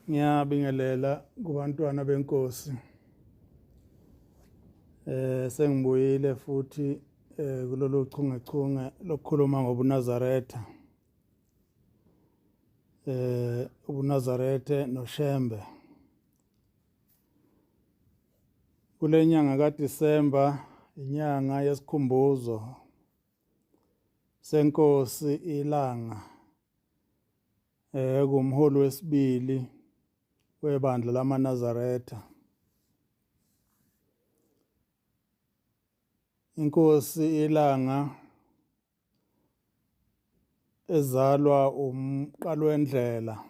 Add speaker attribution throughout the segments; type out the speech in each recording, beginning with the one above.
Speaker 1: Ngiyabingelela kubantwana benkosi. Sengibuyile futhi kulolu chungechunge lokukhuluma ngobuNazaretha. UbuNazaretha noShembe. Kule nyanga kaDisemba, inyanga yesikhumbuzo senkosi ilanga, kumholi wesibili webandla lamaNazaretha. Inkosi ilanga ezalwa umqalwendlela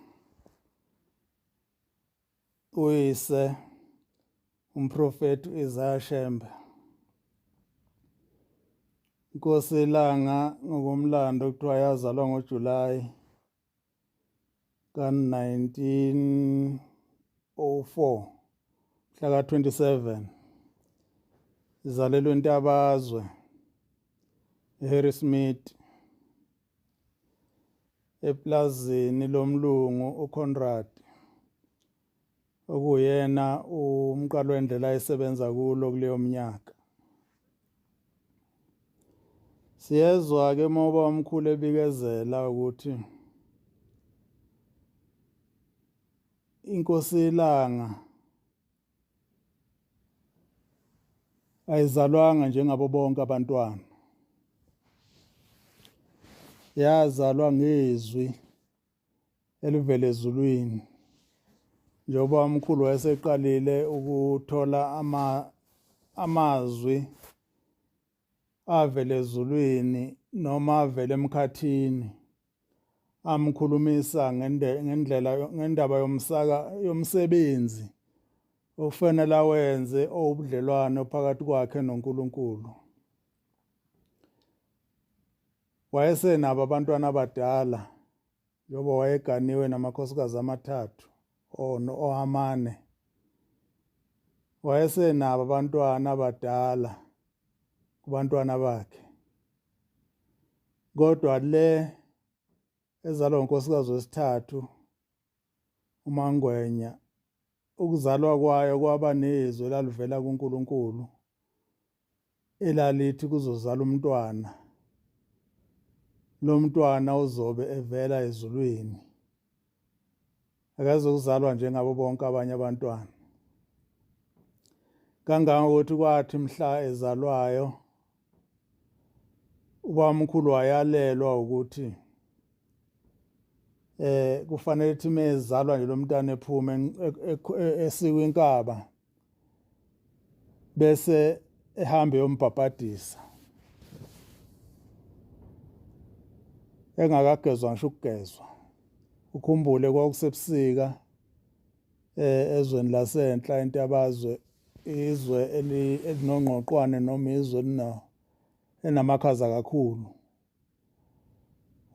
Speaker 1: uyise umprofeti Isaiah Shembe. Inkosi ilanga ngokomlando kuthiwa yazalwa ngoJulayi ka-1904 mhla ka-27 izalelwe eNtabazwe eHarrismith eplazini lomlungu uConrad okuyena umqalwendlela ayesebenza kulo kuleyo mnyaka. Siyezwa ke moba omkhulu ebikezela ukuthi inkosi ilanga ayizalwanga njengabo bonke abantwana. Yazalwa ngezwi elivela ezulwini. Njengoba umkhulu wayeseqalile ukuthola amazwi avela ezulwini noma avela emkhathini amkhulumisa ngendaba yomsebenzi okufanele awenze owubudlelwano phakathi kwakhe noNkulunkulu. Wayesenabo abantwana abadala njengoba wayeganiwe namakhosikazi amathathu amane. Wayesenabo abantwana abadala kubantwana bakhe. Kodwa le ezalwa unkosikazi wesithathu uMangwenya, ukuzalwa kwayo kwaba nezwi elalivela kuNkulunkulu elalithi kuzozala umntwana. Lo mntwana uzobe evela ezulwini. Akazokuzalwa njengabo bonke abanye abantwana. Kangangokuthi kwathi mhla ezalwayo ubamkhulu wayalelwa ukuthi kufanele ukuthi mezalwa nje lo mntwana ephume esikwe inkaba bese ehambe yombhabhadisa engakagezwa ngisho ukugezwa. Ukhumbule kwakusebusika ezweni lasenhla eNtabazwe, izwe elinongqoqwane noma izwe enamakhaza kakhulu.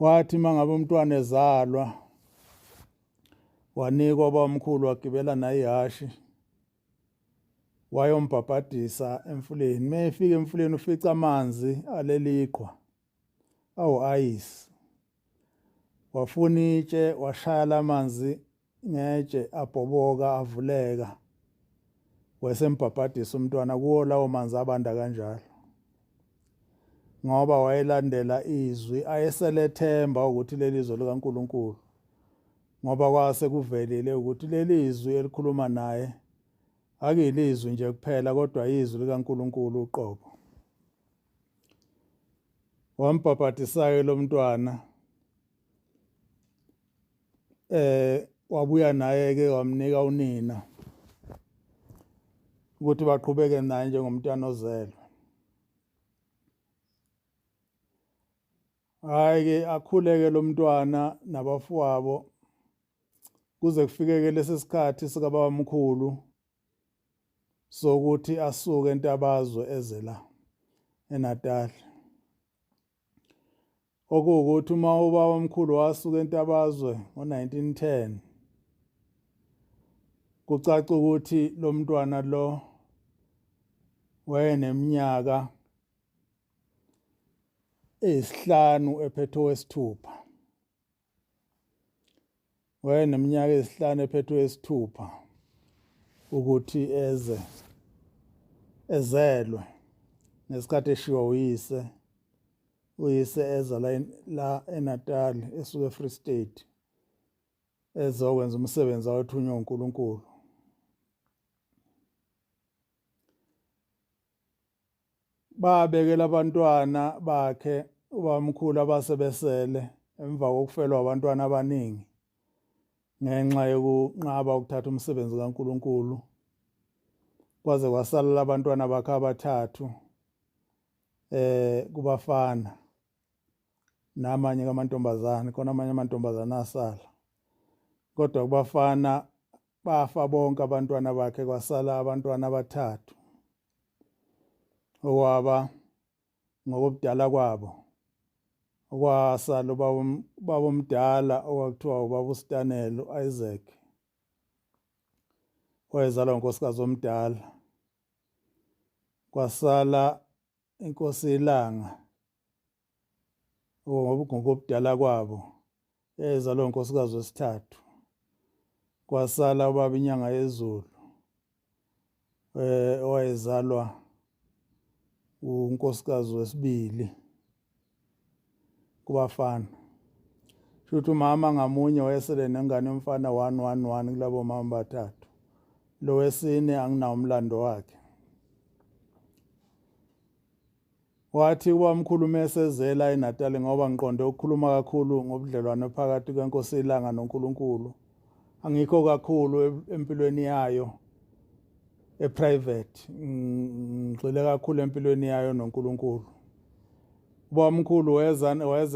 Speaker 1: Wathi mangabe umntwana ezalwa wanikwa ubamkhulu wagibela naye ihashi wayombhabhadisa emfuleni. Mayefika emfuleni ufica amanzi aleliqhwa ayisi. Wafuna itshe washaya lamanzi ngetshe abhoboka avuleka. Wayesembhabhadisa umntwana kuwo lawo manzi abanda kanjalo. Ngoba wayelandela izwi ayeselethemba ukuthi leli izwi likaNkulunkulu. Ngoba kwase kuvelile ukuthi leli izwi elikhuluma naye akuyilizwi nje kuphela kodwa izwi likaNkulunkulu uqobo. Wambhabhadisa lo mntwana wabuya naye ke wamnika unina ukuthi baqhubeke naye njengomntwana ozelwe. Hayi ke akhuleke lo mntwana nabafowabo kuze kufike lesi sikhathi sikababamkhulu sokuthi asuke eNtabazwe eze la eNatal. Okuwukuthi uma ubaba omkhulu wasuka eNtabazwe ngo-1910 kucaca ukuthi lo mntwana lo wayeneminyaka eyisihlanu ephethe owesithupha. wayeneminyaka eyisihlanu ephethwe isithupha ukuthi ezelwe ngesikhathi eshiwa uyise eza la eNatal esuka eFree State ezokwenza umsebenzi awethunywa uNkulunkulu. Babekela abantwana bakhe ubamkhulu abasebesele emva kokufelwa abantwana abaningi ngenxa yokunqaba ukuthatha umsebenzi kaNkulunkulu, kwaze kwasala abantwana bakhe abathathu kubafana namanye kamantombazane, khona amanye amantombazane asala, kodwa kubafana bafa bonke abantwana bakhe, kwasala abantwana abathathu okwaba ngokubudala kwabo. Okwasala ubaba omdala okwakuthiwa ubaba uStanelo Isaac, wayezalwa unkosikazi omdala. Kwasala inkosi Ilanga ngokubudala kwabo, eyayizalwa unkosikazi wesithathu. Kwasala ubaba inyanga yezulu owayezalwa unkosikazi wesibili kubafana. Shuthi umama ngamunye wayesele nengane yomfana 111 kulabo mama bathathu. Lo wesine anginawo umlando wakhe. Wathi ubamkhulu mesezela eNatal, ngoba ngiqonde ukukhuluma kakhulu ngobudlelwano phakathi kwenkosi Ilanga noNkulunkulu, angikho kakhulu empilweni yayo eprivate, ngigxile kakhulu empilweni yayo noNkulunkulu. Ubamkhulu weza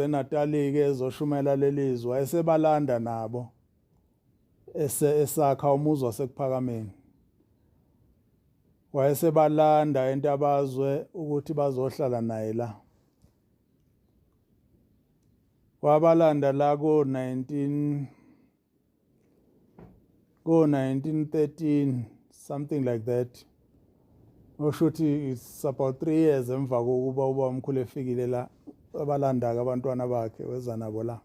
Speaker 1: eNatal-ke ezoshumela lelizwe, wayesebalanda nabo esakha umuzi waseKuphakameni. Wayesebalanda eNtabazwe ukuthi bazohlala naye la. Wabalanda la ko-1913 something like that. Oshuthi it's about 3 years emva kokuba ubamkhulu efikile la, abalanda-ke abantwana bakhe weza nabo la.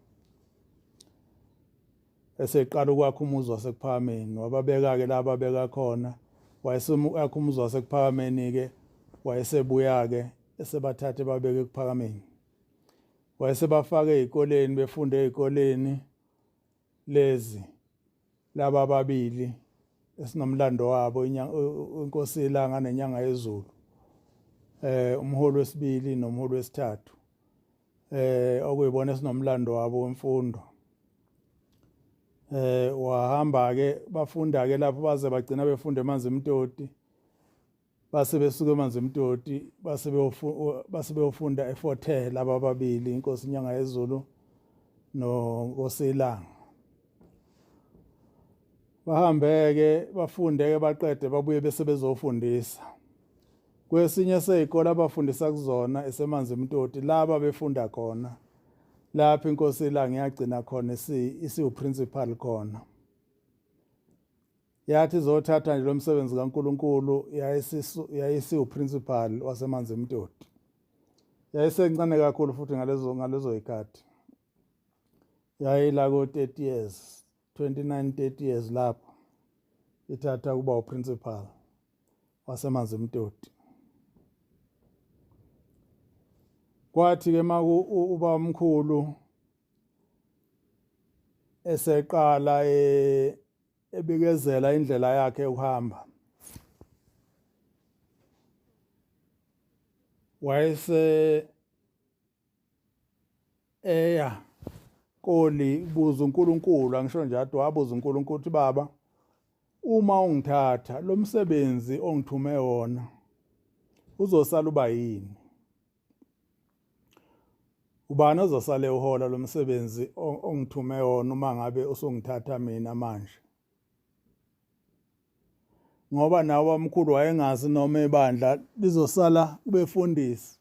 Speaker 1: Eseqala ukwakha umuzi waseKuphakameni, wababeka-ke la ababeka khona. Wayeseyakha umuzi waseKuphakameni-ke, wayesebuya-ke esebathathe babeke eKuphakameni. Wayesebafake ey'koleni, befunde ey'koleni lezi laba ababili esinomlando wabo, inkosi Ilanga nenyanga yezulu, umholi wesibili nomholi wesithathu, okuyibona esinomlando wabo wemfundo. Wahamba-ke bafunda-ke lapho baze bagcina befunda eManzimtoti, base besuka eManzimtoti base beyofunda eFort Hare laba ababili, inkosi inyanga yezulu nonkosi Ilanga. Bahambe-ke bafunde-ke baqede babuye bese bezofundisa kwesinye sey'kole abafundisa kuzona eseManzimtoti, laba befunda khona lapho inkosi Ilanga yagcina khona isiwu-principal khona. Yathi izothatha nje lo msebenzi kaNkulunkulu, yayisiwu-principal waseManzimtoti. Yayisencane kakhulu futhi ngalezo y'khathi, yayila ko-30 years, 29-30 years lapho ithatha ukuba u-principal waseManzimtoti. Kwathi-ke ubamkhulu eseqala ebikezela indlela yakhe yokuhamba, wayese Koli buza uNkulunkulu, angisho njalo, wabuza uNkulunkulu ukuthi, Baba, uma ungithatha lo msebenzi ongithume wona uzosala uba yini? Ubani ozosale uhola lo msebenzi ongithume wona uma ngabe usungithatha mina manje? Ngoba nawo ubamkhulu wayengazi noma ibandla lizosala kubefundisi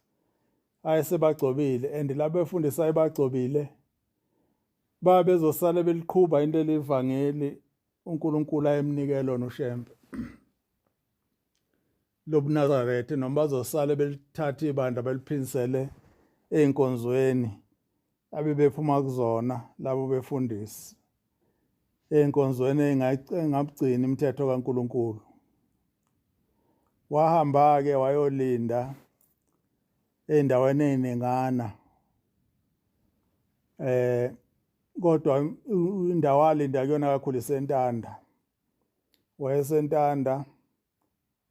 Speaker 1: ayesebagcobile, and la befundisi ayebagcobile bezosala beliqhuba into elivangeli uNkulunkulu ayemnike lona uShembe lobuNazaretha, noma bazosala belithatha ibandla beliphinisele ey'nkonzweni abebephuma kuzona labo befundisi. enkonzweni engabugcina imithetho kaNkuluNkulu. Wahamba-ke wayolinda ey'ndaweni ey'ningana. Kodwa indawo alinda kuyona kakhulu iseNtanda. WayeseNtanda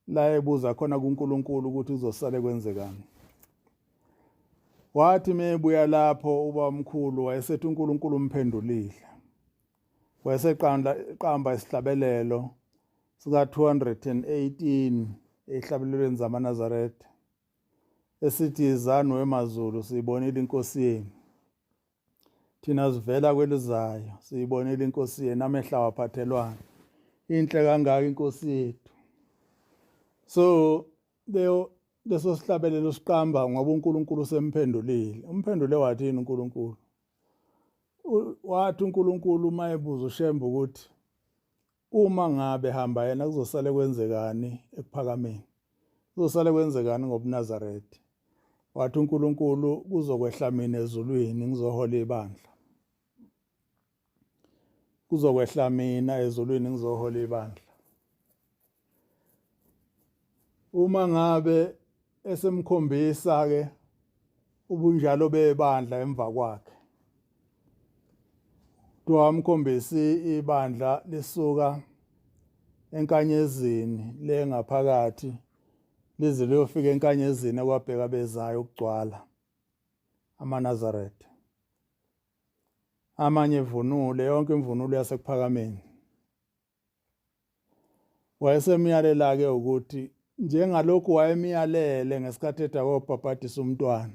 Speaker 1: la ebuza khona kuNkulunkulu ukuthi kuzosale kwenzekani. Wathi mebuya lapho ubamkhulu wayesethi uNkulunkulu umphendulile. Wayeseqamba isihlabelelo sika 218 ezihlabelelweni zamaNazaretha esithi izanu wemazulu siyibonile inkosi yenu. Thina sivela kwelizayo siyibonile inkosi yenu amehla waphathelwana. Inhle kangaka inkosi yethu. So leso sihlabelelo siqamba ngoba uNkulunkulu semphendulile. Umphendule wathini uNkulunkulu? Wathi uNkulunkulu mayebuza uShembe ukuthi uma ngabe hamba yena kuzosale kwenzekani ekuphakameni? Kuzosale kwenzekani ngobuNazaretha? Wathi uNkulunkulu kuzokwehla mina ezulwini ngizohola ibandla. Kuzokwehla mina ezulwini ngizohola ibandla. Uma ngabe esemkhombisa ke ubunjalo bebandla emva kwakhe. Wamkhombisa ibandla lisuka enkanyezini le ngaphakathi lize liyofika enkanyezini kwabheka bezayo ukugcwala amaNazaretha. Amanye evunule yonke imvunulo yasekuphakameni. Wayesemyalela-ke ukuthi njengalokhu wayemiyalele ngesikhathi edakobhabhadisa umntwana.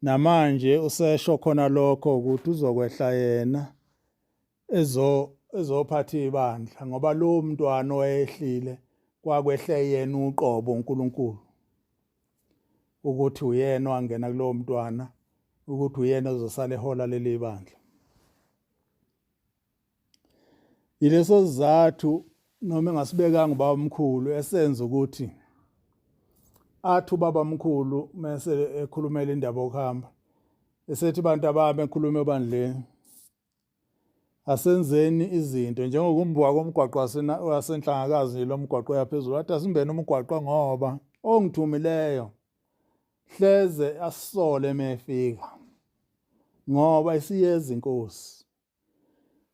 Speaker 1: Namanje usesho khona lokho ukuthi uzokwehla yena ezophatha ibandla ngoba lo mntwana oyehlile kwakwehle yena uqobo uNkulunkulu. Ukuthi uyena wangena kulo mntwana ukuthi uyena ozosala ehola leli bandla. Yileso sizathu noma engasibekanga ubaba omkhulu esenza ukuthi athi ubaba omkhulu mase ekhulumela indaba yokuhamba esethi bantu abami ekhulume ebandleni asenzeni izinto njengokumbiwa komgwaqo wasenhlangakazi lo mgwaqo yaphezulu wathi asimbene umgwaqo ngoba ongithumileyo hleze asisole mefika ngoba isiyeza inkosi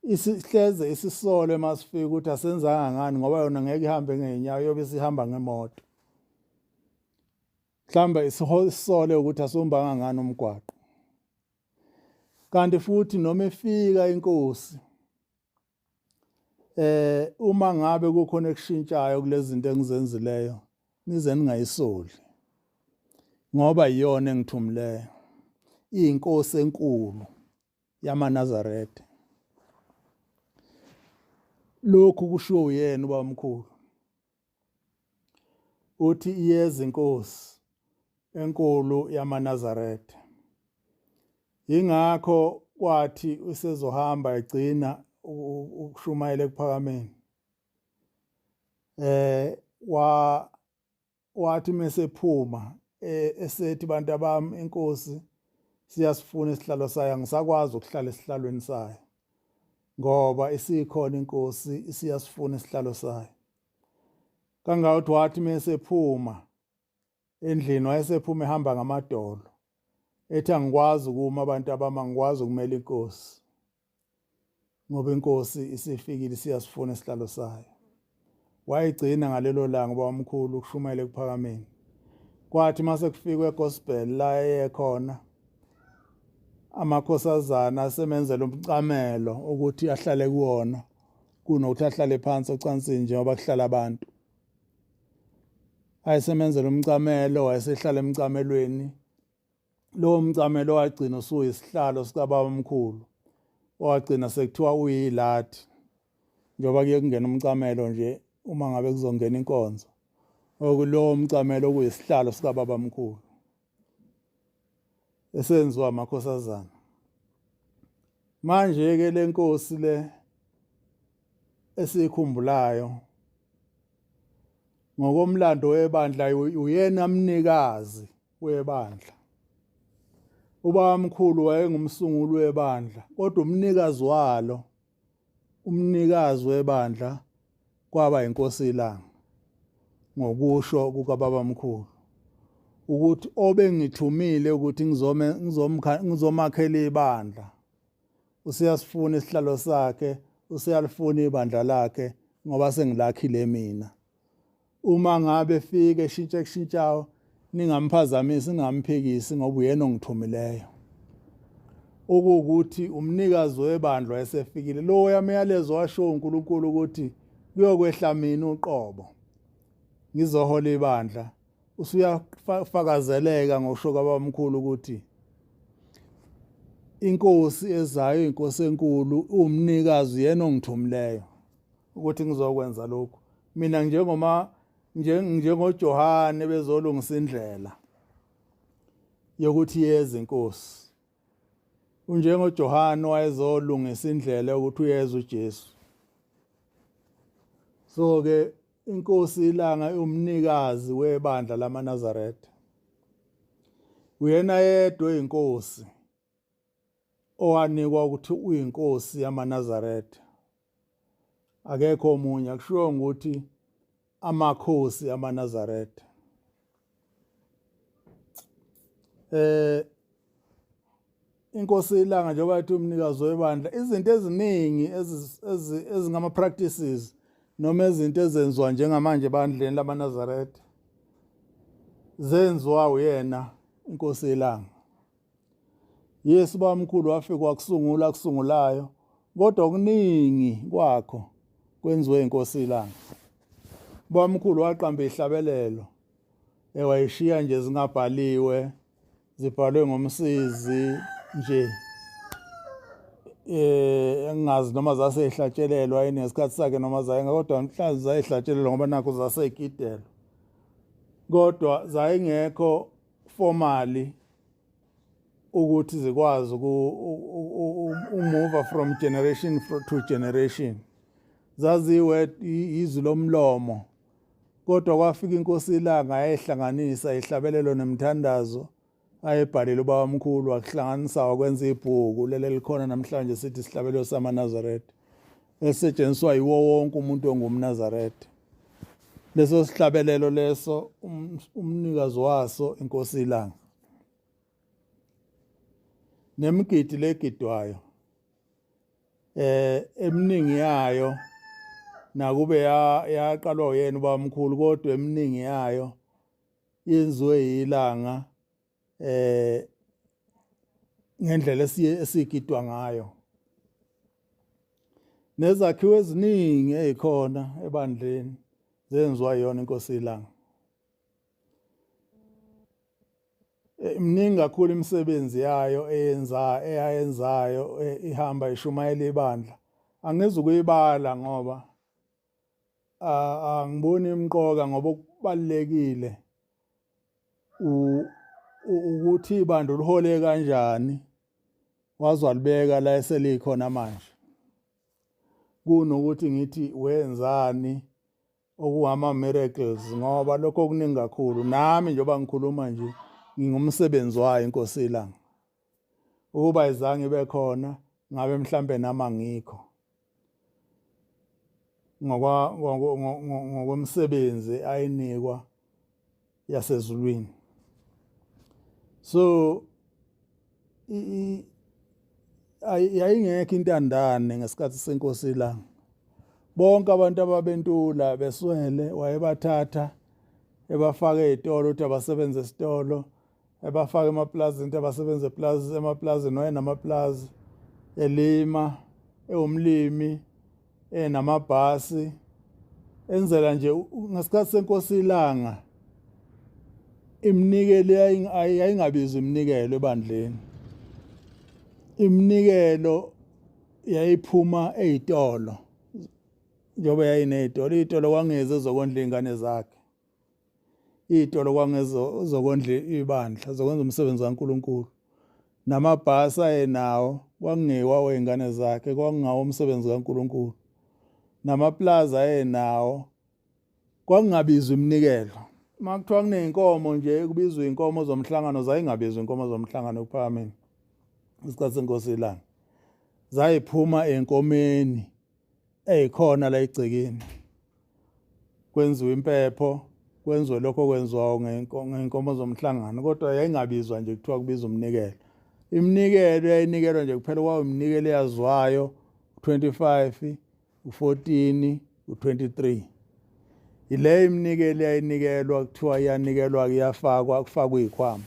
Speaker 1: isihleze isisole masifika ukuthi asenzanga ngani ngoba yona ngeke ihambe ngeenyawo yobe sihamba ngemoto. Mhlamba isisole ukuthi asombanga ngani umgwaqo. Kanti futhi noma efika inkosi uma ngabe kukhona ekushintshayo kulezi zinto engizenzileyo nize ningayisoli ngoba iyona engithumileyo iyinkosi enkulu yamaNazaretha. Lokhu kushiwo uyena ubaba omkhulu uthi iyeza inkosi enkulu yamaNazaretha. Ingakho kwathi usezohamba egcina ukushumayela ekuphakameni. Wathi mesephuma esethi bantu abami inkosi siyasifuna isihlalo sayo angisakwazi ukuhlala esihlalweni sayo ngoba isikhona inkosi isiyasifuna isihlalo sayo. Kangakuthi wathi mesephuma endlini wayesephuma ehamba ngamadolo. Ethi angikwazi ukuma abantu abami angikwazi ukumela inkosi ngoba inkosi isifikile siyasifuna isihlalo sayo. Wayigcina ngalelo langa ubaba omkhulu ukushumayela ekuphakameni. Kwathi mase kufikwe eGospel la eyekhona amakhosazana asemenzela umcamelo ukuthi ahlale kuwona kunokuthi ahlale phansi ocansini njengoba kuhlala abantu. Ayisemenzela umcamelo wayesehlala emcamelweni. Lo mcamelo wagcina usuyisihlalo sikababa omkhulu. Wagcina sekuthiwa uyilathi. Njengoba kuye kungena umcamelo nje uma ngabe kuzongena inkonzo. Okulowo mcamelo kuyisihlalo sikababa omkhulu. Esenziwa amakhosazana. Manje ke lenkosi le esikhumbulayo ngokomlando webandla uyena mnikazi webandla. Ubaba omkhulu wayengumsunguli webandla kodwa umnikazi walo umnikazi webandla kwaba inkosi ilanga ngokusho kukaBabamkhulu ukuthi obengithumile ukuthi ngizomakhela ibandla usiyasifuna isihlalo sakhe usiyalifuna ibandla lakhe ngoba sengilakhile mina. Uma ngabe fike eshintshayo ningamphazamisi ningamphikisi ngoba uyena ongithumileyo. Ukuthi umnikazi webandla esefikile lo yamyalezo washo uNkulunkulu ukuthi kuyokwehla mina uqobo ngizohola ibandla usuyafakazeleka ngosho kaBabamkhulu ukuthi inkosi ezayo inkosi enkulu umnikazi yena ongithumileyo ukuthi ngizokwenza lokho. Mina njengoJohane bezolungisa indlela yokuthi yeze inkosi. UNjengoJohane wayezolungisa indlela yokuthi uyeze uJesu. So ke inkosi ilanga umnikazi webandla lamaNazaretha. Uyena yedwa inkosi owanikwa ukuthi uyinkosi yamaNazaretha. Akekho omunye akushiwo ukuthi amakhosi amaNazaretha. Inkosi ilanga njengoba ethi umnikazi webandla izinto eziningi ezingama practices noma izinto ezenziwa njengamanje ebandleni lamaNazaretha zenziwa uyena inkosi ilanga. Yesu bamkhulu wafika wakusungulayo kodwa okuningi kwakho kwenziwe inkosi ilanga. Bamkhulu waqamba ihlabelelo ewayishiya nje zingabhaliwe zibhalwe ngomsizi nje engazi noma zasehlatshelelwa yini ngesikhathi sakhe noma zayenga kodwa mhlawumbe zayihlatshelelwa ngoba nakho zaseyigidelo kodwa zayingekho formally ukuthi zikwazi move from generation to generation. Zaziwe izwi lomlomo kodwa kwafika inkosi ilanga ayehlanganisa ihlabelelo nemthandazo ayebhalile uBabamkhulu wakuhlanganisa wakwenza ibhuku leli likhona namhlanje sithi isihlabelelo samaNazaretha esetshenziswa yiwo wonke umuntu ongumNazaretha. Leso sihlabelelo leso umnikazi waso inkosi ilanga. Nemigidi legidwayo eminingi yayo nakube yaqalwa uyena uBabamkhulu kodwa eminingi yayo yenziwe ilanga ngendlela esigidwa ngayo. Nezakhiwo eziningi ezikhona ebandleni zenziwa yona inkosi ilanga. Mningi kakhulu imisebenzi yayo eyenzayo ihamba ishumayela ibandla. Angeze ukuyibala ngoba angiboni imqoka ngoba okubalekile ukuthi ibandla lihole kanjani wazwa libeka la eselikhona manje. Kunokuthi ngithi wenzani okuhama miracles ngoba lokho okuningi kakhulu nami njengoba ngikhuluma nje ngingumsebenzi wayo inkosi ilanga. Ukuba izange ibe khona ngabe mhlambe nama ngikho ngokwemsebenzi ayinikwa yasezulwini. So yayingekho intandane ngesikhathi senkosi ilanga. Bonke abantu ababentula beswele wayebathatha ebafaka ezitolo ukuthi abasebenze esitolo ebafaka emaplazini ukuthi abasebenze emaplazini wayenamaplazi elima ewumlimi namabhasi enzela nje ngesikhathi senkosi ilanga iminikelo yayingabizwa iminikelo ebandleni. Iminikelo yayiphuma ezitolo njengoba yayinezitolo. Izitolo kwangeze zokondla izingane zakhe. Izitolo kwangeze zokondla ibandla zokwenza umsebenzi kaNkulunkulu. Namabhasi ayenawo kwangewawo izingane zakhe kwangawo umsebenzi kaNkulunkulu. Namaplaza ayenawo kwangabizwa iminikelo. Makuthiwa kuneyinkomo nje kubizwa inkomo zomhlangano zayingabizwa inkomo zomhlangano kuPhakameni. Isikhathi senkosi ilanga zayiphuma enkomeni ezikhona la egcekeni kwenziwa impepho kwenziwe lokho kwenziwayo ngenkomo zomhlangano kodwa yayingabizwa nje kuthiwa kubiza umnikelo. Iminikelo yayinikelwa nje kuphela kwawumnikelo eyaziwayo 25 u14 u23 ile iminikelo yayinikelwa kuthiwa iyanikelwa kuyafakwa kufakwa izikhwama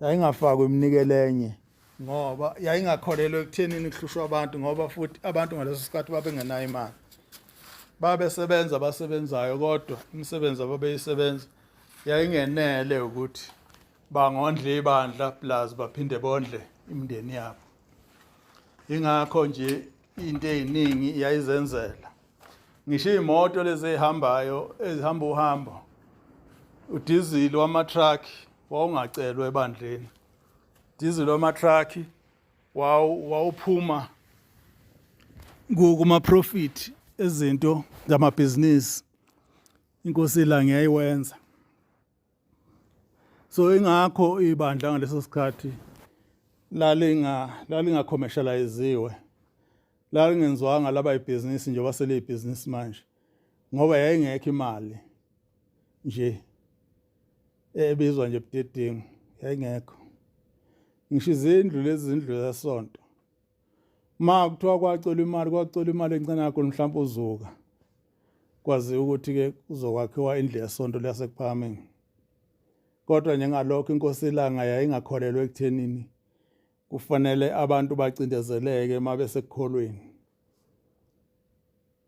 Speaker 1: yayingafakwa iminikelo enye ngoba yayingakholelwa ekuthenini kuhlushwa abantu ngoba futhi abantu ngaleso sikhathi babengenayo imali babesebenza abasebenzayo kodwa imisebenzi ababeyisebenza yayingenele ukuthi bangondle ibandla plus baphinde bondle imindeni yabo. Ingakho nje into eziningi yayizenzela ngisho imoto lezi ezihambayo ezihamba uhambo udizili wama-truck wawungacelwa ebandleni. Udizili wama-truck wawuphuma kuma-profit ezinto zamabhizinisi inkosi ilanga yayiwenza. So ingakho ibandla ngaleso sikhathi lalinga-commercializiwe lalingenziwanga laba ibhizinisi nje basele ibhizinisi manje ngoba yayingekho imali nje ebizwa nje budedengu yayingekho. Ngisho izindlu lezi zindlu zasonto ma kuthiwa kwacela imali encane kakhulu mhlawumbe uzuka kwaziwa ukuthi-ke kuzokwakhiwa indlu yesonto lasekuphakameni. Kodwa njengalokho inkosi ilanga yayingakholelwa ekuthenini kufanele abantu bacindezeleke uma besekukholweni.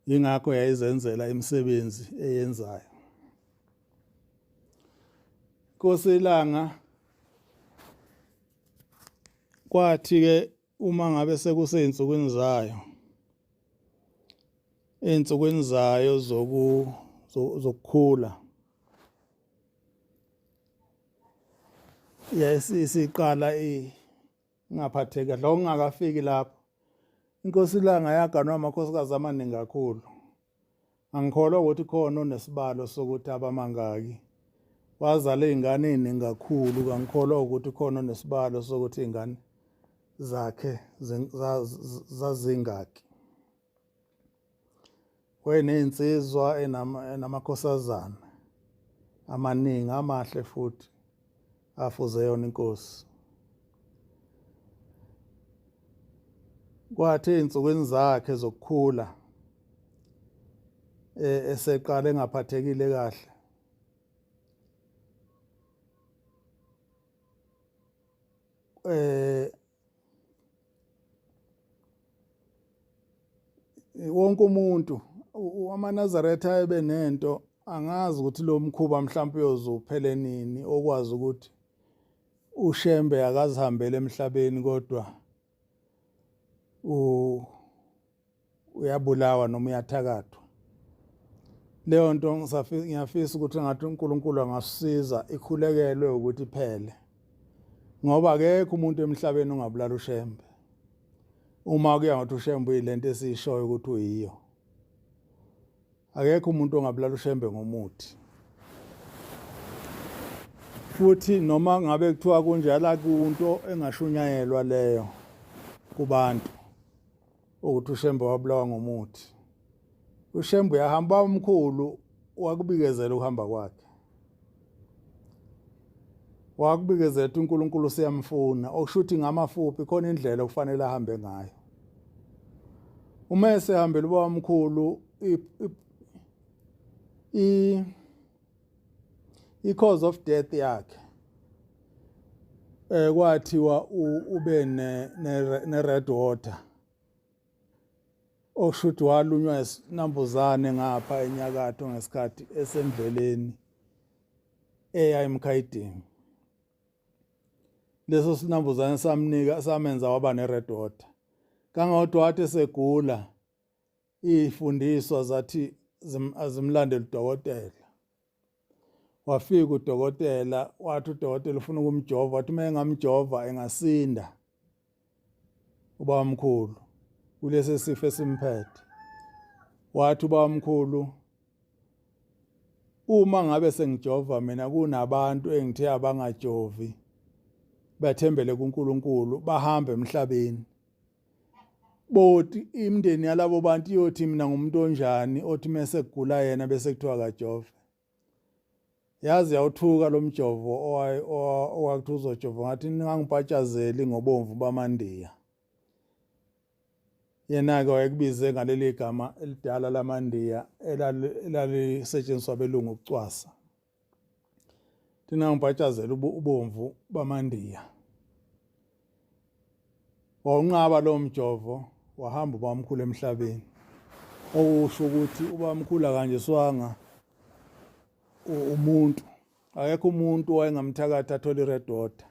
Speaker 1: Ingakho yayizenzela imisebenzi eyenzayo. Inkosi ilanga kwathi-ke uma ngabe sekusey'nsukwini zayo ey'nsukwini zayo zokukhula yayisiqala ingaphatheki kahle okungakafiki lapho. Inkosi ilanga yaganwa amakhosikazi amaningi kakhulu. Angikholwa ukuthi khona onesibalo sokuthi abamangaki wazala iy'ngane ey'ningi kakhulu. Angikholwa ukuthi khona onesibalo sokuthi iy'ngane zakhe zazingaki. Wayeney'nsizwa enamakhosazana amaningi amahle futhi afuze yona inkosi. Kwathi ey'nsukwini zakhe zokukhula eseqala engaphathekile kahle wonke umuntu amaNazaretha abe nento angazi ukuthi lo mkhuba mhlawumbe uyozuphele nini okwazi ukuthi uShembe akazihambele emhlabeni kodwa uyabulawa noma uyathakathwa. Leyo nto ngiyafisa ukuthi ngathi uNkulunkulu angasisiza ikhulekelwe ukuthi iphele ngoba akekho umuntu emhlabeni ongabulala uShembe. Uma kuya ngathi uShembe uyilento esiyishoyo ukuthi uyiyo, akekho umuntu ongabulala uShembe ngomuthi. Futhi noma ngabe kuthiwa kunjalo kunto engashunyayelwa leyo kubantu ukuthi uShembe wabulawa ngomuthi. uShembe uyahamba omkhulu wakubikezela ukuhamba kwakhe. Wakubikezela ukuthi uNkulunkulu siyamfuna okusho ukuthi ngamafuphi khona indlela okufanele ahambe ngayo. Uma esehambela ubaba omkhulu i-cause of death yakhe kwathiwa ube ne-red water okusho ukuthi walunywa isinambuzane ngapha enyakatho ngesikhathi esendleleni eya eMkhayidini. Leso sinambuzane samenza waba ne-red water. Kangodwa wathi esegula izifundiswa zathi azimlandele udokotela. Wafika udokotela wathi udokotela ufuna ukumjova wathi uma engamjova engasinda ubaba mkhulu kulesi sifo esimphethe. Wathi ubaba mkhulu uma ngabe sengijova mina kunabantu engithe abangajovi bathembele kuNkulunkulu bahambe emhlabeni bothi imndeni yalabo bantu iyothi mina ngumuntu onjani othi mase kugula yena bese kuthiwa kajove. Yazi yawuthuka lo mjovo owakuthi uzojova ngathi ningangipatshazeli ngobomvu bamandiya. Yena-ke wayekubize ngaleli gama elidala lamandiya elalisetshenziswa belungu ukucwasa. Thina ngipatshazela ubomvu bamandiya. Wawunqaba lo mjovo wahamba ubamkhulu emhlabeni. Okusho ukuthi ubamkhulu akanjeswanga umuntu. Akekho umuntu owayengamthakatha athola ired water.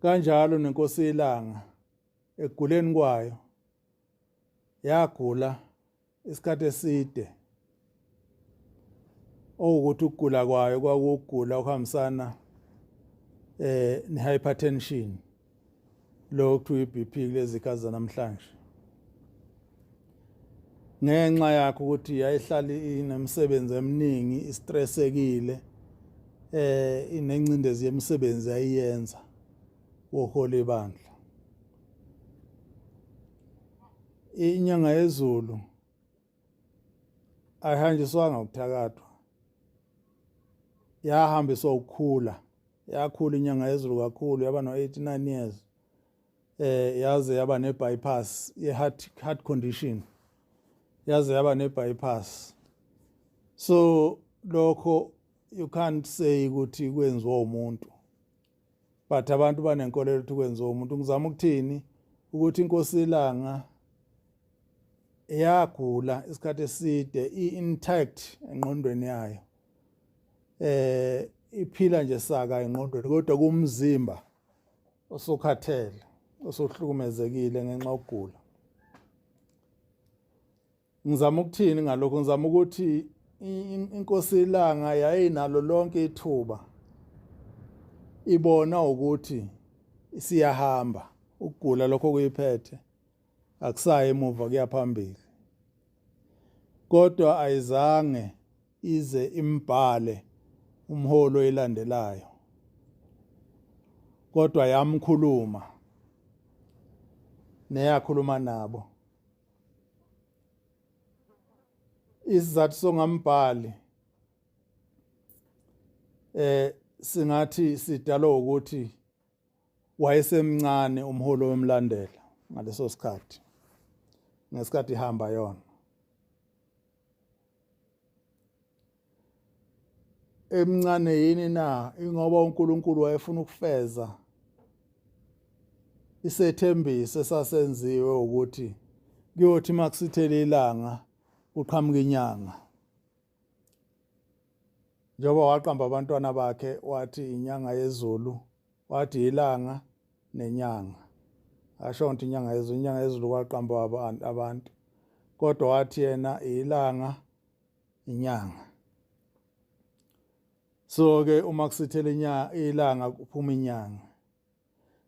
Speaker 1: Kanjalo nenkosi yelanga ekuguleni kwayo yagula isikhathi eside. Ukuthi ukugula kwayo kwakugula okuhambisana ne-hypertension. Lo kuthiwa i-BP kulezi khazi zanamhlanje. Ngenxa yakho ukuthi yayihlala inemsebenzi eminingi, istressekile, inencindezi yemisebenzi ayiyenza wohola ibandla. Inyanga yezulu ayihanjiswanga ukuthakathwa. Yahambiswa ukukhula. Yakhula inyanga yezulu kakhulu yaba no-89 years. Yaze yaba ne-bypass, ye-heart condition. Yaze yaba ne-bypass. So lokho you can't say ukuthi kwenziwa umuntu. But abantu banenkolelo ukuthi kwenziwa umuntu. Ngizama ukuthini ukuthi inkosi yelanga yagula isikhathi eside i-intact engqondweni yayo. Iphila nje saka engqondweni kodwa kumzimba osukhathele, osohlukumezekile ngenxa yokugula. Ngizama ukuthini ngalokho? Ngizama ukuthi inkosi yelanga yayinalo lonke ithuba ibona ukuthi siyahamba, ukugula lokho kuyiphethe akusayi emuva kuya phambili. Kodwa ayizange ize imbhale umholo elandelayo. Kodwa yamkhuluma neyakhuluma nabo. Isizathu songambhali singathi sidalwa ukuthi wayesemncane umholo wemlandela ngaleso sikhathi. Ngesikhathi ihamba yona. Emncane yini na ingoba uNkulunkulu wayefuna ukufeza isethembiso esasenziwe ukuthi kuyothi makusithele ilanga uqhamuka inyanga. Njengoba waqamba abantwana bakhe wathi inyanga yezulu, wathi ilanga nenyanga. Asho ukuthi inyanga yezulu kwaqamba abantu. Kodwa wathi yena ilanga inyanga. So ke uma kusithele ilanga kuphuma inyanga.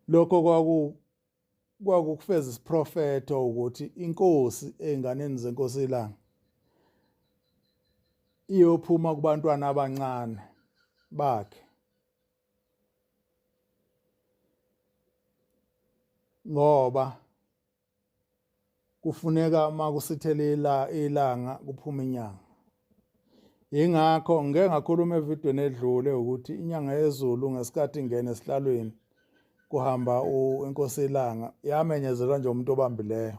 Speaker 1: Lokho kwakufeza isiprofeto ukuthi inkosi enganeni zenkosi ilanga iyophuma kubantwana abancane bakhe. Ngoba kufuneka makusithele ilanga kuphuma inyanga. Ingakho ngeke ngakhuluma evidweni edlule ukuthi inyanga yezulu ngesikhathi ingena esihlalweni kuhamba inkosi ilanga yamenyezelwa nje umuntu obambileyo.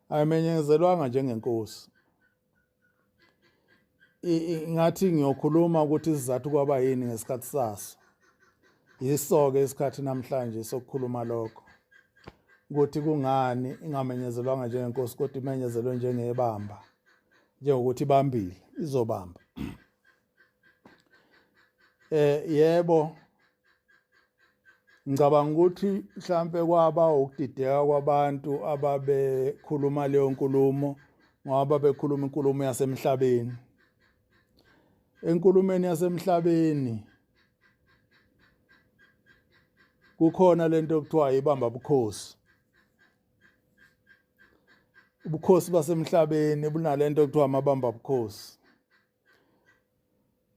Speaker 1: Ayimenyezelwanga njengenkosi. Ngathi ngiyokhuluma ukuthi isizathu kwaba yini ngesikhathi saso. Yiso-ke isikhathi namhlanje sokukhuluma lokho. Ukuthi kungani ingamenyezelwanga njengenkosi kodwa imenyezelwe njengebamba. Njengokuthi ibambile izobamba. Yebo ngicabanga ukuthi mhlambe kwaba ukudideka kwabantu ababekhuluma leyo nkulumo ngoba bekhuluma inkulumo yasemhlabeni. Enkulumeni yasemhlabeni kukhona lento okuthiwa ibamba bukhosi. Ubukhosi basemhlabeni bunalento okuthiwa amabamba bukhosi.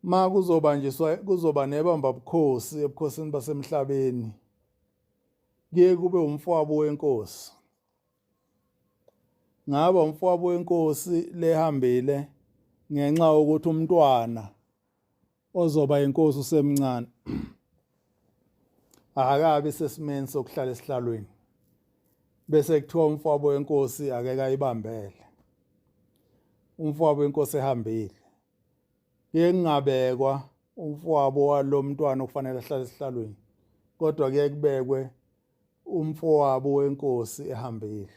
Speaker 1: Ma kuzoba nebamba bukhosi ebukhosini basemhlabeni. kuye kube umfowabo wenkosi. Ngaba umfowabo wenkosi lehambile ngenxa yokuthi umntwana ozoba inkosi usemncane akabi sesimeni sokuhlala esihlalweni, bese kuthiwa umfowabo wenkosi akeke ayibambele. Umfowabo wenkosi ehambile, kuye kungabekwa umfowabo walo mntwana okufanele ahlale esihlalweni, kodwa kuye kubekwe umfowabo wenkosi ehambile.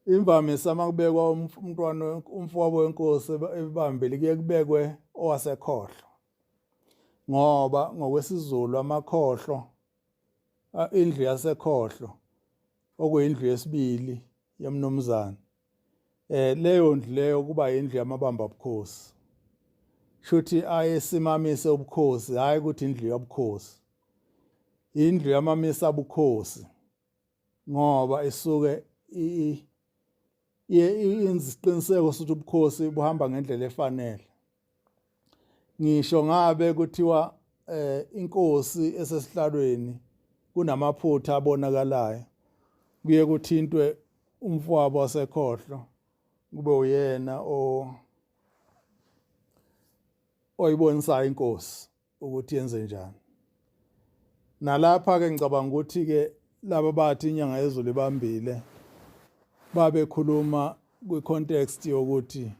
Speaker 1: Imvamisa makubekwa umntwana umfowabo wenkosi ebambile kuye kubekwe owasekhohlo, ngoba ngokwesiZulu amakhohlo indlu yasekhohlo okuyindlu yesibili yamnumzane, leyo ndlu leyo kuba indlu yamabamba bukhosi. Shuthi ayesimamise ubukhosi, hayi ukuthi indlu yobukhosi, indlu yamamisa bukhosi, ngoba isuke yenza isiqiniseko sokuthi ubukhosi buhamba ngendlela efanele. Ngisho ngabe kuthiwa inkosi esesihlalweni kunamaphutha abonakalayo, kuye kuthintwe umfowabo wasekhohlo, kube uyena oyibonisayo inkosi ukuthi yenze njani. Nalapha-ke ngicabanga ukuthi-ke laba bathi inyanga yezulu ibambile babekhuluma kwi-context yokuthi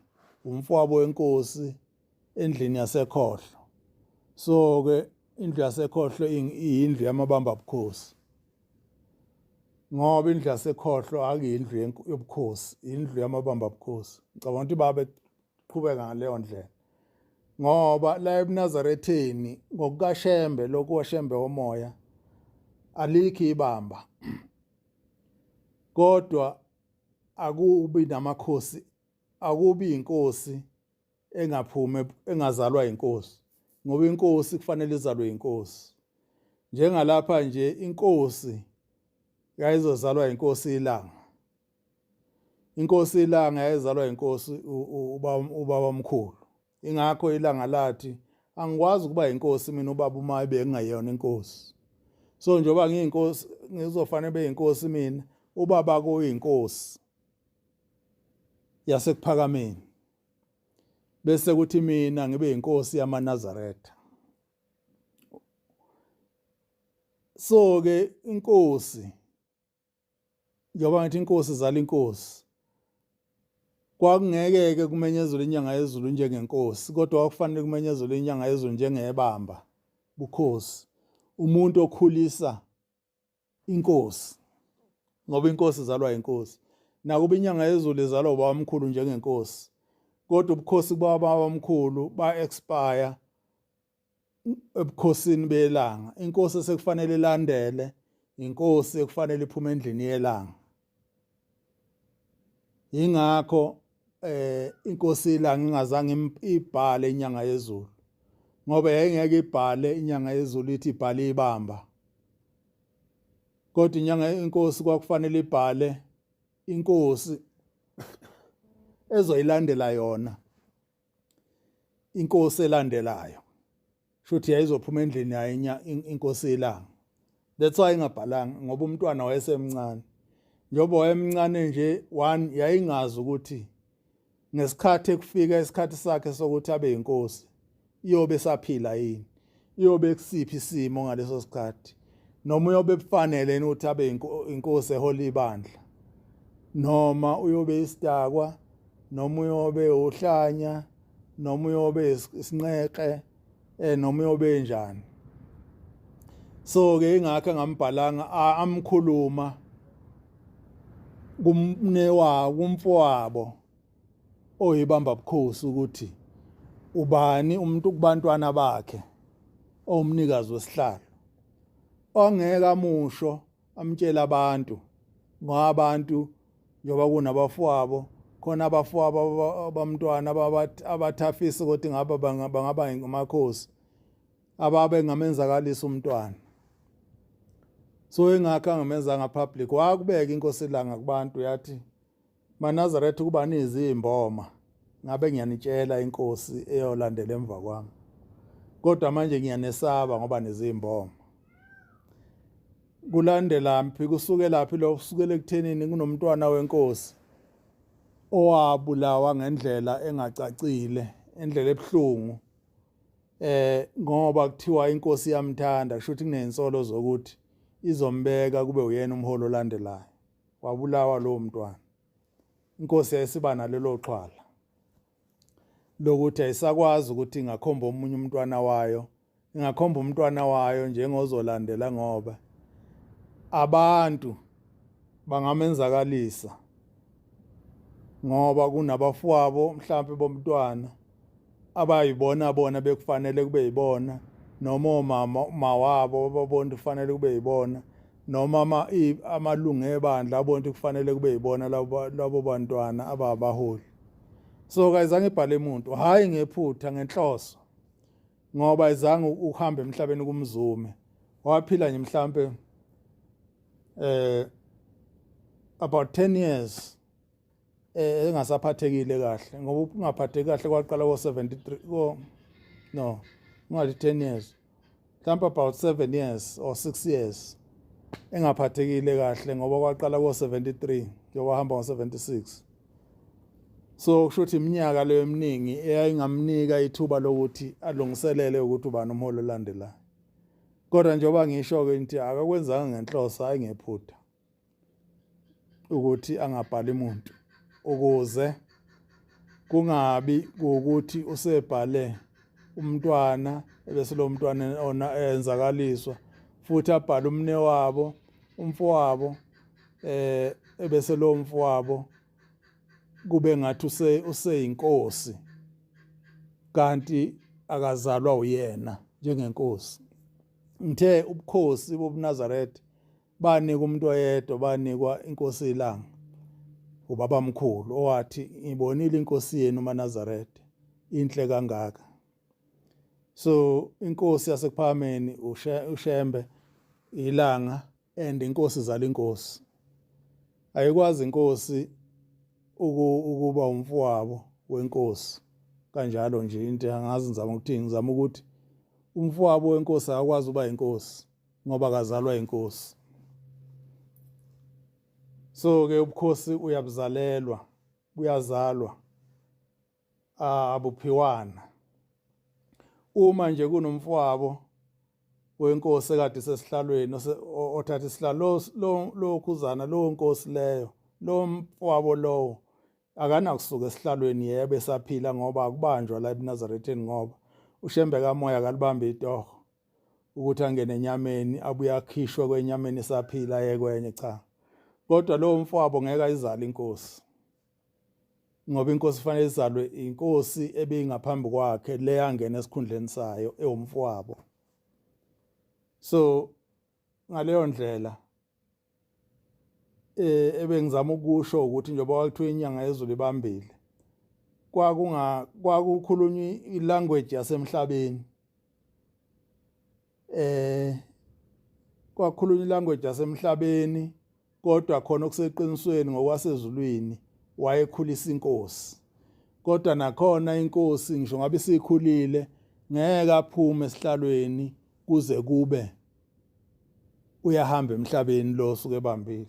Speaker 1: umfowabo wenkosi endlini yasekhohlo. So-ke indlu yasekhohlo iyindlu yamabamba bukhosi, ngoba indlu yasekhohlo akuyindlu yobukhosi, indlu yamabamba bukhosi. Ngicabanga ukuthi babeqhubeka ngaleyo ndlela, ngoba la eBunazaretheni ngokukaShembe, lokhu waShembe womoya, alikho ibamba, kodwa akubi namakhosi, akubi inkosi engazalwa inkosi, ngoba inkosi kufanele izalwe inkosi. Njengalapha nje inkosi yayizozalwa inkosi ilanga. Inkosi ilanga yayizalwa inkosi ubaba omkhulu. Ingakho ilanga lathi angikwazi ukuba inkosi mina ubaba uMaye bengayona inkosi. So njengoba ngiyinkosi ngizofanele beyinkosi mina, ubaba kuyinkosi yasekuphakameni, bese kuthi mina ngibe inkosi yamaNazaretha. So-ke inkosi, njengoba ngithi inkosi izala inkosi, kwakungeke-ke kumenyezelwe inyanga yezulu njengenkosi, kodwa kwakufanele kumenyezelwe inyanga yezulu njengebamba bukhosi, umuntu okhulisa inkosi, ngoba inkosi izalwa inkosi. Nakuba inyanga yezulu izalwa ubaba omkhulu njengenkosi, kodwa ubukhosi bababa omkhulu ba-expire ebukhosini belanga. Inkosi sekufanele ilandele inkosi ekufanele iphume endlini yelanga. Ingakho inkosi ilanga ingazange ibhale inyanga yezulu, ngoba yayingeke ibhale inyanga yezulu ithi ibhale ibamba, kodwa inyanga inkosi kwakufanele ibhale inkosi ezoyilandela yona, inkosi elandelayo, shuthi yayizophuma endlini yayo inkosi ilanga. That's why ingabhalanga, ngoba umntwana wayesemncane. Njengoba wayemncane nje, one yayingazi ukuthi ngesikhathi ekufika isikhathi sakhe sokuthi abe inkosi iyobe saphila yini, iyobe kusiphi isimo ngaleso sikhathi, noma uyobe efanele ukuthi abe inkosi ehola ibandla, noma uyobe isidakwa, noma uyobe uhlanya, noma uyobe isinqeqe, noma uyobe njani. So-ke ingakho ngambhalanga amkhuluma kumfowabo oyibamba bukhosi ukuthi ubani umuntu kubantwana bakhe omnikazi wesihlalo, ongeke amusho amtshela abantu, ngoba abantu njengoba kunabafowabo, khona abafowabo bamntwana abathafisa ukuthi bangaba amakhosi ababe ngamenzakalisa umntwana. So engakho angamenzanga public, wakubeka inkosi ilanga kubantu yathi, maNazaretha kuba nizimboma, ngabe ngiyanitshela inkosi eyolandela emva kwami, kodwa manje ngiyanesaba ngoba nizimboma. kulandela mphi kusukela phi lo kusukela ekuthenini kunomntwana wenkosi owabulawa ngendlela engacacile indlela ebuhlungu ngoba kuthiwa inkosi yamthanda kusho ukuthi kunensolo zokuthi izombeka kube uyena umholi olandelayo wabulawa lo mntwana inkosi yayisiba nalelo xhwala lokuthi ayisakwazi ukuthi ingakhomba omunye umntwana wayo ingakhomba umntwana wayo njengozolandela ngoba abantu bangamenzakalisa ngoba kunabafowabo mhlawumbe bomntwana abayibona bona bekufanele kube yibona noma omama wabo babona kufanele kube yibona noma amalungu ebandla abona kufanele kube yibona labo bantwana ababaholi so kayizange ibhale umuntu hayi ngephutha ngenhloso ngoba izange uhambe emhlabeni kumzume waphila nje mhlawumbe about 10 years engasaphathekile kahle ngoba ungaphatheki kahle kwaqala ko-73 no ungathi 10 years mhlawumbe about 7 years or 6 years engaphathekile kahle ngoba kwaqala ko-73 wahamba ngo-76 so kusho ukuthi iminyaka leyo eminingi eyayingamnika ithuba lokuthi alungiselele ukuthi uba nomholi olandelayo kodwa njengoba ngisho-ke ngithi akakwenzanga ngenhloso hayi ngephutha ukuthi angabhali umuntu ukuze kungabi ukuthi usebhale umntwana ebese lo mntwana ona enzakaliswa futhi abhale umne wabo umfowabo ebese lo mfowabo kube ngathi useyinkosi kanti akazalwa uyena njengenkosi ngithe ubukhosi bobuNazaretha banika umuntu oyedwa banikwa inkosi ilanga ubaba mkhulu owathi ngibonile inkosi yenu uMaNazaretha inhle kangaka so inkosi yasekuphakameni uShembe ilanga and inkosi izala inkosi ayikwazi inkosi ukuba umfowabo wenkosi kanjalo nje into angazi ngizama ukuthi umfowabo wenkosi akwazi uba inkosi ngoba akazalwa inkosi so ke ubukhosi uyabuzalelwa buyazalwa abuphiwana uma nje kunomfowabo wenkosi ekade sesihlalweni othatha isihlalo lo khuzana lo nkosi leyo lo mfowabo lowo akanakusuka esihlalweni yebo esaphila ngoba akubanjwa la eNazaretheni ngoba uShembe kaMoya akalibambe itoho ukuthi angene enyameni abuye akhishwe kwenyameni esaphila yekwenye cha kodwa lo mfowabo ngeke ayizale inkosi ngoba inkosi fanele izalwe inkosi ebeyingaphambi kwakhe le yangena esikhundleni sayo ewumfowabo so ngaleyo ndlela ebengizama ukusho ukuthi njengoba kwakuthiwa inyanga yezulu ibambile kwakukhulunywa ilanguage yasemhlabeni kwakhulunywa ilanguage yasemhlabeni kodwa khona okuseqinisweni ngokwasezulwini wayekhulisa inkosi kodwa nakhona inkosi ngisho ngabe isikhulile ngeke aphume esihlalweni kuze kube uyahamba emhlabeni lo suke ebambile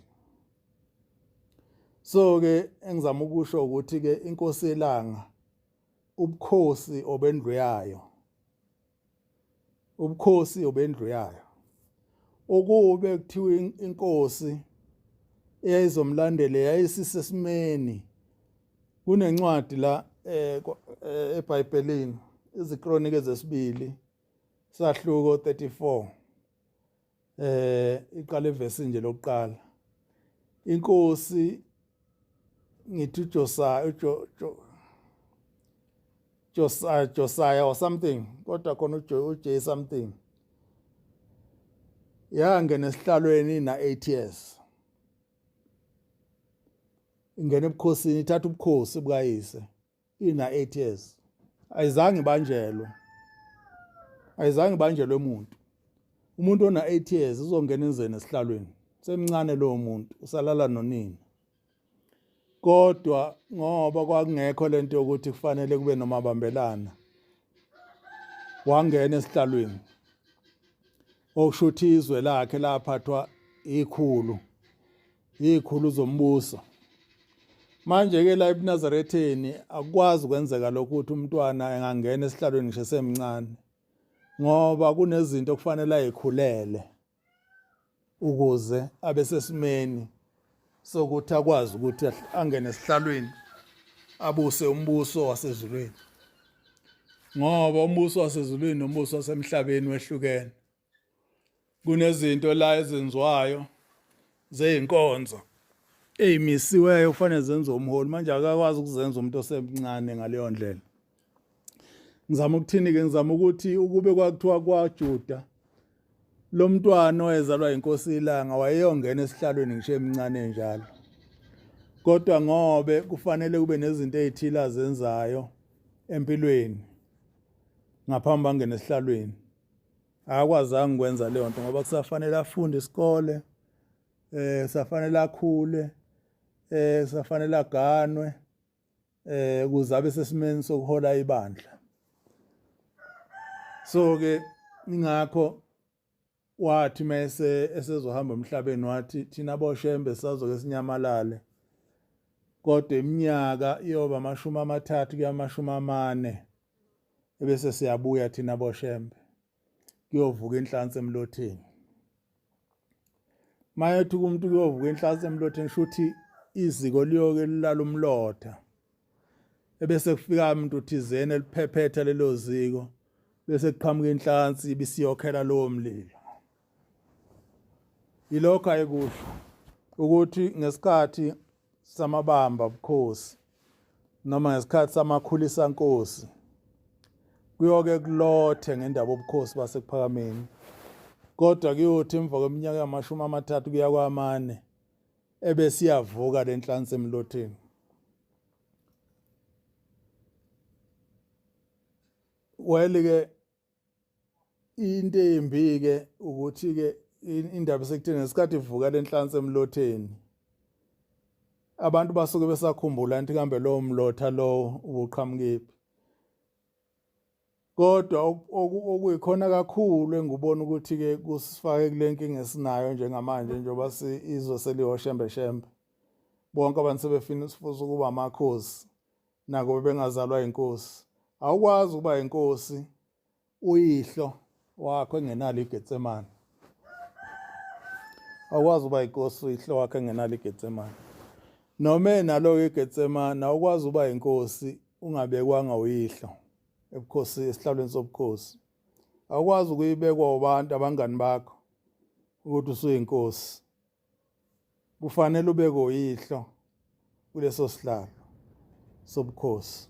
Speaker 1: so ke engizama ukusho ukuthi ke inkosi elanga ubukhosi obendlu yayo ubukhosi obendlu yayo ukube kuthiwa inkosi eyayizomlandela yayisisesimeni kunencwadi la eBhayibhelini izikronike zesibili sahluko 34 iqala ivesi nje lokuqala inkosi ngithi Josiah or something kodwa khona uJ something yangena esihlalweni na 8 years ingena ebukhosini ithatha ubukhosi bukayise ina 8 years ayizange ibanjelwe umuntu ona 8 years uzongena ezweni esihlalweni semncane lo muntu usalala nonini kodwa ngoba kwakungekho lento yokuthi kufanele kube nomabambelana wangena esihlalweni okushuthi izwe lakhe laphathwa ikhulu zombuso. Manje ke la eNazaretheni akwazi kwenzeka lokho ukuthi umntwana engangena esihlalweni ngisho semncane ngoba kunezinto okufanele ayikhulele ukuze abe sesimeni sokuthi akwazi ukuthi angene esihlalweni abuse umbuso wasezulwini, ngoba umbuso wasezulwini nombuso wasemhlabeni wehlukene. Kunezinto la ezenziwayo zeyinkonzo eyimisiweyo kufanele zenze umholi, manje akakwazi ukuzenza umuntu osemncane ngaleyo ndlela. Ngizama ukuthini-ke? Ngizama ukuthi ukube kwakuthiwa kwaJuda lo mntwana owayezalwa inkosi ilanga wayeyongena esihlalweni ngisho emncane njalo, kodwa ngobe kufanele kube nezinto ezithile azenzayo empilweni ngaphambi angene esihlalweni, akakwazanga ukwenza leyo nto ngoba kusafanele afunde isikole, kusafanele akhule, kusafanele aganwe ukuze abe sesimeni sokuhola ibandla. So-ke ingakho wathi mase esezohamba emhlabeni wathi thina boshembe sazoke sinyamalale, kodwa iminyaka iyoba 30 kuya 40 ebese siyabuya thina boshembe kuyovuka inhlansi emlotheni. Mayethi umuntu kuyovuka inhlansi emlotheni shuthi iziko liyoke lilala umlotha, ebese kufika umuntu thizeni eliphephetha lelo ziko, bese kuqhamuka inhlansi ibisiyokhela lowo mlilo. Yilokho ayekusho ukuthi ngesikhathi samabamba bukhosi noma ngesikhathi samakhulisa nkosi kuyoke kulothe ngendaba obukhosi basekuphakameni, kodwa kuyothi emva kweminyaka ya30 kuya kwa4 ebese iyavuka lenhlansi emlotheni. Well-ke into embi-ke ukuthi-ke indaba sekutheni ngesikhathi ivuka lenhlansi emlotheni abantu basuke besakhumbula ukuthi kambe lowo mlotha lowo ubuqhamukephi, kodwa okuyikhona kakhulu engibona ukuthi-ke kusifake kule nkinga esinayo njengamanje njengoba izwe seliyoshembeshembe, bonke abantu sebefuna sifuza ukuba amakhosi nako bengazalwa inkosi. Awukwazi ukuba inkosi uyihlo wakho engenalo iGetsemane, awukwazi ukuba inkosi uyihlo wakho engenalo iGetsemane, noma enalo iGetsemane awukwazi ukuba inkosi ungabekwanga uyihlo ebukhosi esihlalweni sobukhosi. Awukwazi ukuyibekwa abantu abangani bakho ukuthi usuyinkosi, kufanele ubekwe uyihlo kuleso sihlalo sobukhosi.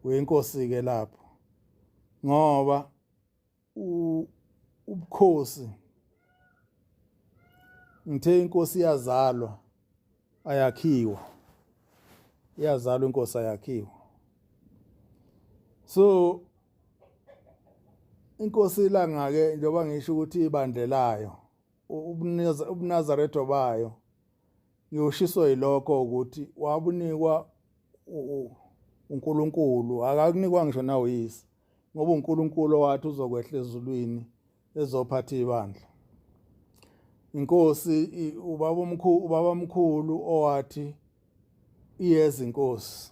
Speaker 1: Uyinkosi-ke lapho ngoba ubukhosi ngithe inkosi iyazalwa ayakhiwa, iyazalwa inkosi ayakhiwa. So inkosi ilanga-ke njengoba ngisho ukuthi ibandlelayo ubuNazaretho bayo ngiyoshiso yilokho ukuthi wabunikwa uNkulunkulu, akakunikwa ngisho nawuyise, ngoba uNkulunkulu owathi uzokwehla ezulwini ezophatha ibandla. Inkosi ubaba omkhulu owathi iyeza inkosi,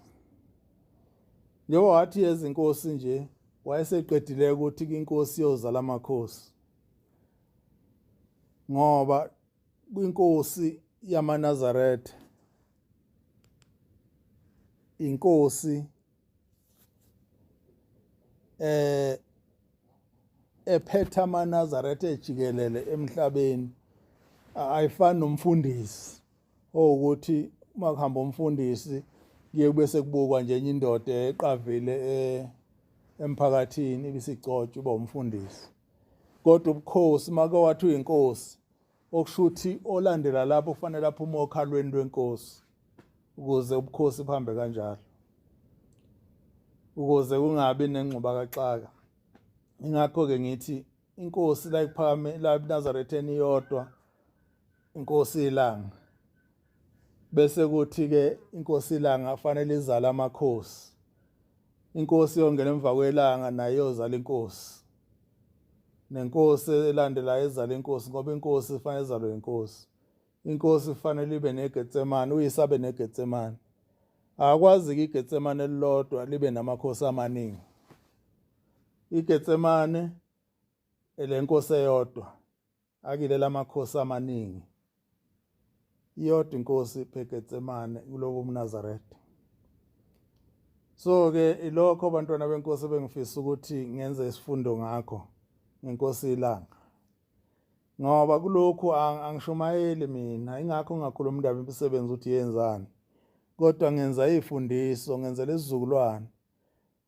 Speaker 1: njengoba wathi iyeza inkosi nje wayeseqedile ukuthi inkosi iyozala amakhosi, ngoba kwinkosi yamaNazaretha inkosi ephethe amaNazaretha ejikelele emhlabeni ayifani nomfundisi ukuthi uma kuhamba umfundisi kuye kube sekubukwa nje enye indoda eqavile emphakathini ibisigcotshwa uba umfundisi, kodwa ubukhosi make wathi uyinkosi okusho ukuthi olandela lapho kufanele aphume okhalweni lwenkosi ukuze ubukhosi buhambe kanjalo, ukuze kungabi nengxubakaxaka. Ingakho-ke ngithi inkosi la iphakame la eNazaretheni iyodwa, inkosi ilanga, bese kuthi-ke inkosi ilanga kufanele izale amakhosi. Inkosi yongena emva kwelanga nayo iyozala inkosi. nenkosi elandelayo ezala inkosi, ngoba inkosi ifanele izalwe inkosi. Inkosi ifanele ibe neGetsemane, uyise abe neGetsemane. Akwazi-ke iGetsemane elilodwa libe namakhosi amaningi. iGetsemane elenkosi eyodwa, akile lamakhosi amaningi. Iyodwa inkosi eGetsemane kulobo mNazaretha. So-ke ilokho bantwana benkosi bengifisa ukuthi ngenze isifundo ngakho ngenkosi ilanga. Ngoba kulokhu angishumayeli mina, ingakho ngakhuluma indaba imisebenzi ukuthi yenzani. Kodwa ngenza izifundiso, ngenzela isizukulwane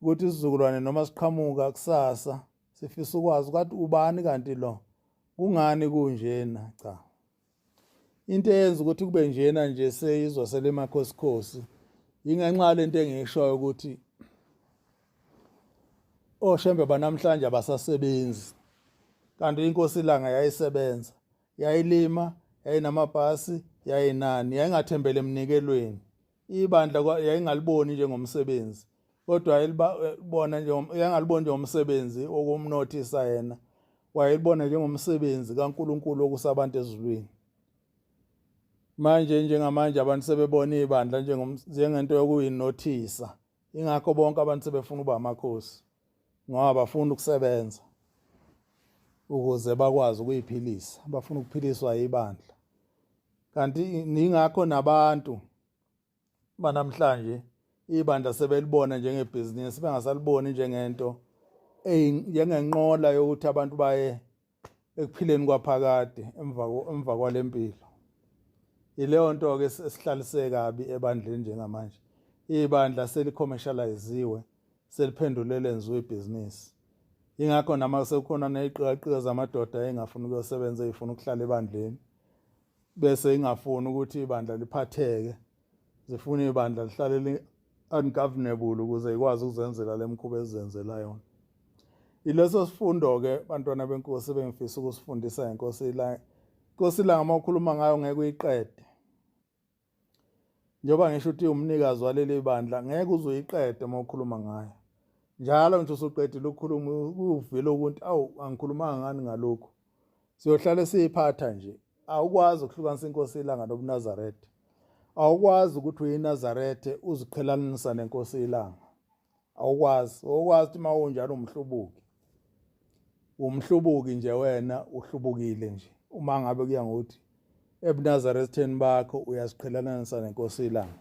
Speaker 1: ukuthi isizukulwane noma siqhamuka kusasa sifisa ukwazi ukuthi ubani kanti lo, kungani kunjena. Cha, into eyenza ukuthi kube njena nje seyizwa selemakhosikosi ingenxa lento engiyishoyo ukuthi oshembe banamhlanje abasasebenzi, kanti inkosi ilanga yayisebenza, yayilima, yayinamabhasi, yayinani, yayingathembele emnikelweni. Ibandla yayingaliboni njengomsebenzi, kodwa yayingaliboni njengomsebenzi okumnothisa yena, wayelibona njengomsebenzi kaNkulunkulu okusabantu ezulwini. Manje njengamanje abantu sebebona ibandla njengento yokuyinothisa. Ingakho bonke abantu sebefuna ukuba amakhosi, ngoba bafuna ukusebenza ukuze bakwazi ukuyiphilisa, bafuna ukuphiliswa ibandla. Kanti ningakho nabantu banamhlanje ibandla sebelibona njengebhizinisi, bengasaliboni njengento njengenqola yokuthi abantu baye ekuphileni kwaphakade emva kwalempilo. Ileyo nto-ke esihlalise kabi ebandleni njengamanje. Ibandla seli-commercialize-iwe, seliphendulwe lenziwe ibhizinisi. Ingakho nama sekukhona neziqhiqhiqo zamadoda engafuni ukuyosebenza, ezifuna ukuhlala ebandleni, bese ingafuni ukuthi ibandla liphatheke, zifuna ibandla lihlale li-ungovernable ukuze ikwazi ukuzenzela lemkhuba ezenzela yona. Ileso sifundo-ke bantwana benkosi bengifisa ukusifundisa ngenkosi ilanga. Inkosi ilanga uma ukhuluma ngayo ngeke uyiqede. Njengoba ngisho ukuthi umnikazi waleli bandla, ngeke uze uyiqede uma ukhuluma ngayo. Njalo ngisho usuqedile ukukhuluma uvile ukuthi angikhulumanga ngani ngalokhu. Siyohlala siyiphatha nje. Awukwazi ukuhlukanisa inkosi ilanga nobuNazaretha. Awukwazi ukuthi uyiNazaretha uziqhelanisa nenkosi ilanga. Awukwazi. Awukwazi ukuthi uma unjalo umhlubuki. Umhlubuki nje wena, uhlubukile nje. Uma ngabe kuya ngokuthi ebuNazaretheni bakho uyaziqhelanisa nenkosi ilanga.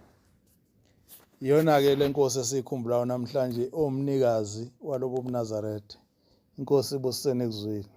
Speaker 1: Iyona-ke le nkosi esiyikhumbulayo namhlanje, omnikazi walobo buNazaretha. Inkosi ibusiseni ekuzwini.